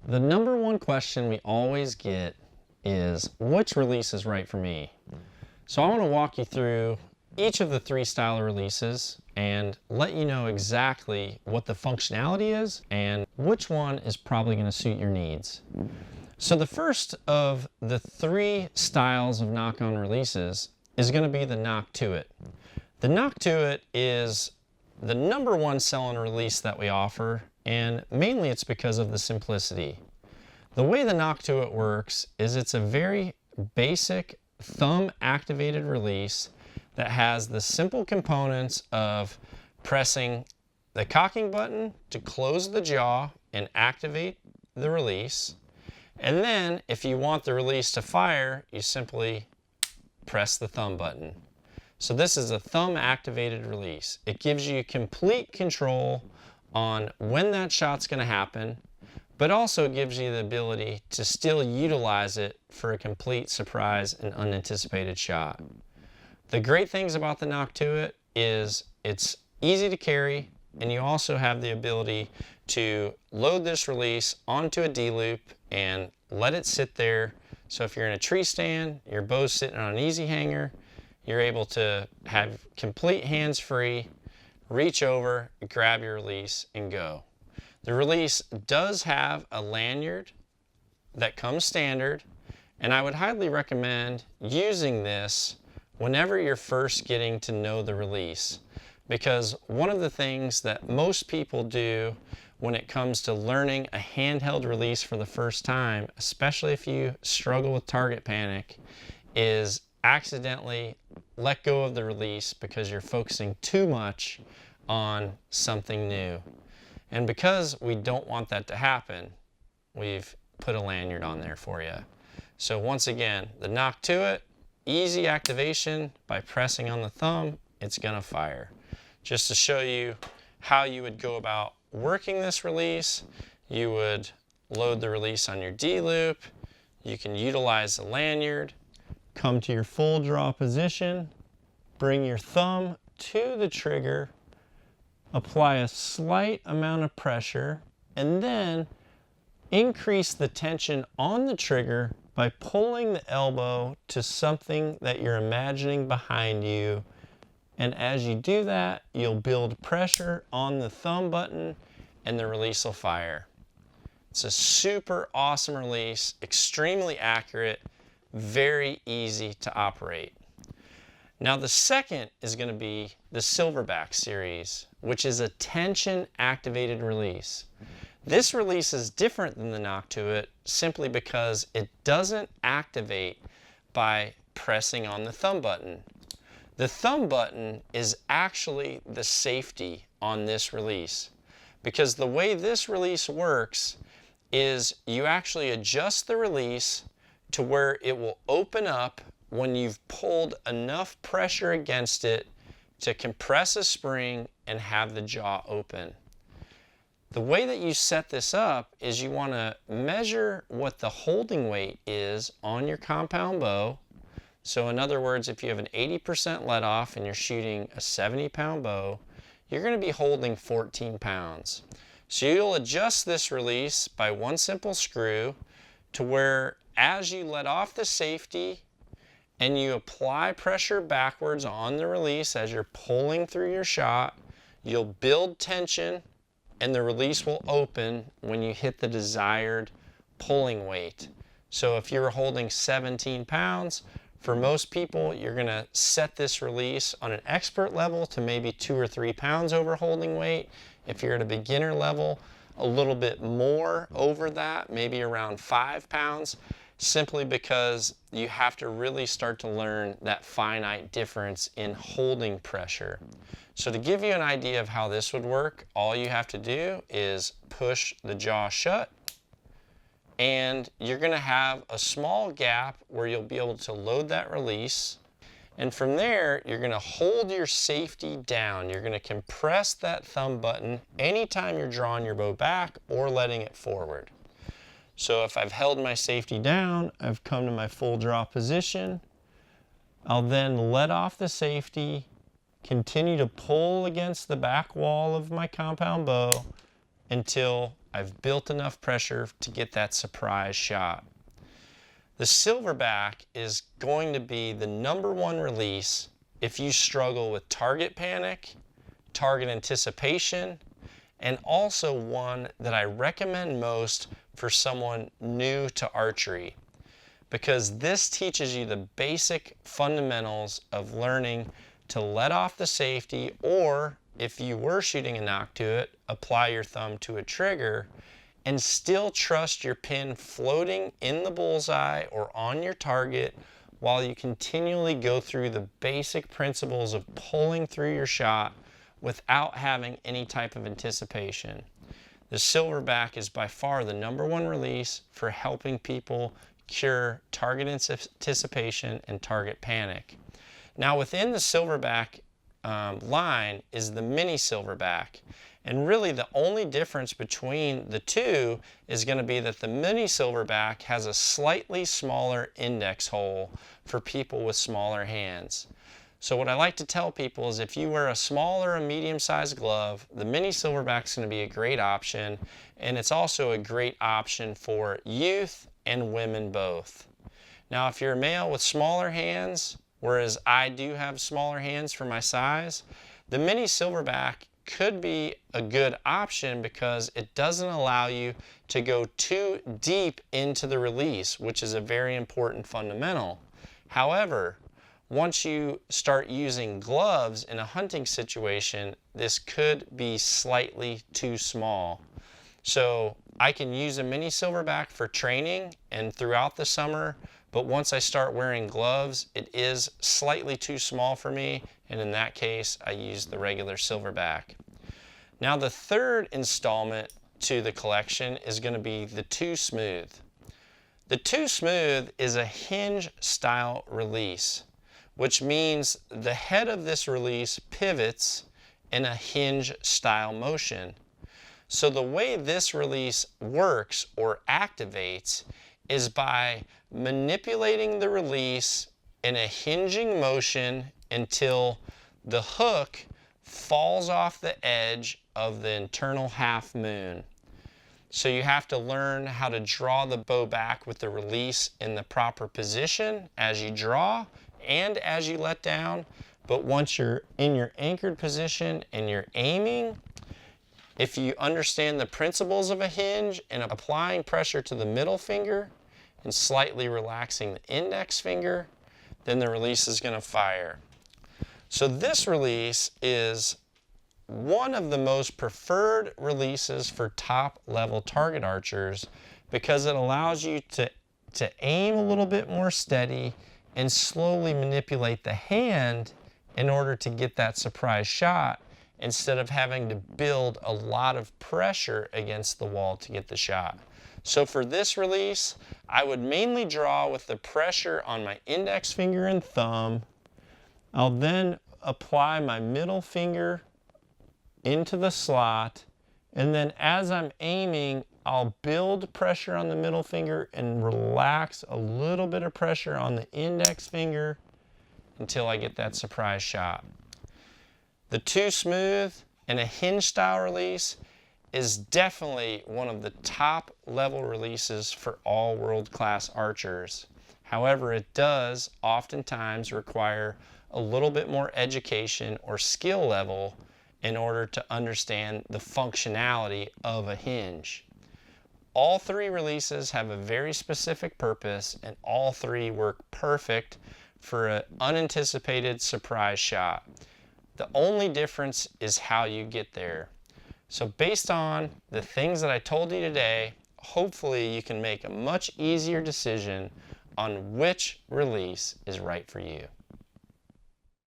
The number one question we always get is, which release is right for me? So I want to walk you through each of the three style of releases and let you know exactly what the functionality is and which one is probably going to suit your needs. So the first of the three styles of knock-on releases is going to be the Nock to it. The Nock to it is the number one selling release that we offer, and mainly it's because of the simplicity. The way the Nock to it works is it's a very basic thumb activated release that has the simple components of pressing the cocking button to close the jaw and activate the release. And then if you want the release to fire, you simply press the thumb button. So this is a thumb activated release. It gives you complete control on when that shot's going to happen, but also gives you the ability to still utilize it for a complete surprise and unanticipated shot. The great things about the Nock to it is it's easy to carry, and you also have the ability to load this release onto a D-loop and let it sit there. So if you're in a tree stand, your bow's sitting on an easy hanger, you're able to have complete hands-free, reach over, grab your release, and go. The release does have a lanyard that comes standard, and I would highly recommend using this whenever you're first getting to know the release, because one of the things that most people do when it comes to learning a handheld release for the first time, especially if you struggle with target panic, is accidentally let go of the release because you're focusing too much on something new. And because we don't want that to happen, we've put a lanyard on there for you. So once again, the Nock to it, easy activation by pressing on the thumb, it's gonna fire. Just to show you how you would go about working this release, you would load the release on your D-loop, you can utilize the lanyard, come to your full draw position, bring your thumb to the trigger, apply a slight amount of pressure, and then increase the tension on the trigger by pulling the elbow to something that you're imagining behind you. And as you do that, you'll build pressure on the thumb button and the release will fire. It's a super awesome release, extremely accurate, very easy to operate. Now the second is going to be the Silverback Series, which is a tension activated release. This release is different than the Nock to it simply because it doesn't activate by pressing on the thumb button. The thumb button is actually the safety on this release, because the way this release works is you actually adjust the release to where it will open up when you've pulled enough pressure against it to compress a spring and have the jaw open. The way that you set this up is you want to measure what the holding weight is on your compound bow. So in other words, if you have an 80% let off and you're shooting a 70-pound bow, you're going to be holding 14 pounds. So you'll adjust this release by one simple screw to where as you let off the safety and you apply pressure backwards on the release as you're pulling through your shot, you'll build tension and the release will open when you hit the desired pulling weight. So if you're holding 17 pounds, for most people, you're going to set this release on an expert level to maybe 2 or 3 pounds over holding weight. If you're at a beginner level, a little bit more over that, maybe around 5 pounds, simply because you have to really start to learn that finite difference in holding pressure. So to give you an idea of how this would work, all you have to do is push the jaw shut, and you're going to have a small gap where you'll be able to load that release. And from there, you're going to hold your safety down. You're going to compress that thumb button anytime you're drawing your bow back or letting it forward. So if I've held my safety down, I've come to my full draw position. I'll then let off the safety, continue to pull against the back wall of my compound bow until I've built enough pressure to get that surprise shot. The Silverback is going to be the #1 release if you struggle with target panic, target anticipation, and also one that I recommend most for someone new to archery, because this teaches you the basic fundamentals of learning to let off the safety, or if you were shooting a nock to it, apply your thumb to a trigger and still trust your pin floating in the bullseye or on your target while you continually go through the basic principles of pulling through your shot without having any type of anticipation. The Silverback is by far the #1 release for helping people cure target anticipation and target panic. Now within the Silverback line is the mini Silverback, and really the only difference between the two is going to be that the mini Silverback has a slightly smaller index hole for people with smaller hands. So what I like to tell people is if you wear a small or a medium-sized glove, the mini Silverback is going to be a great option, and it's also a great option for youth and women both. Now if you're a male with smaller hands, whereas I do have smaller hands for my size, the mini Silverback could be a good option because it doesn't allow you to go too deep into the release, which is a very important fundamental. However, once you start using gloves in a hunting situation, this could be slightly too small. So I can use a mini Silverback for training and throughout the summer, but once I start wearing gloves, it is slightly too small for me, and in that case, I use the regular Silverback. Now the third installment to the collection is going to be the 2 Smooth. The 2 Smooth is a hinge style release, which means the head of this release pivots in a hinge style motion. So the way this release works or activates is by manipulating the release in a hinging motion until the hook falls off the edge of the internal half moon. So you have to learn how to draw the bow back with the release in the proper position as you draw and as you let down. But once you're in your anchored position and you're aiming, if you understand the principles of a hinge and applying pressure to the middle finger and slightly relaxing the index finger, then the release is going to fire. So this release is one of the most preferred releases for top level target archers because it allows you to aim a little bit more steady and slowly manipulate the hand in order to get that surprise shot instead of having to build a lot of pressure against the wall to get the shot. So for this release, I would mainly draw with the pressure on my index finger and thumb. I'll then apply my middle finger into the slot, and then as I'm aiming, I'll build pressure on the middle finger and relax a little bit of pressure on the index finger until I get that surprise shot. The 2 Smooth and a hinge style release is definitely one of the top level releases for all world-class archers. However, it does oftentimes require a little bit more education or skill level in order to understand the functionality of a hinge. All 3 releases have a very specific purpose, and all 3 work perfect for an unanticipated surprise shot. The only difference is how you get there. So based on the things that I told you today, hopefully you can make a much easier decision on which release is right for you.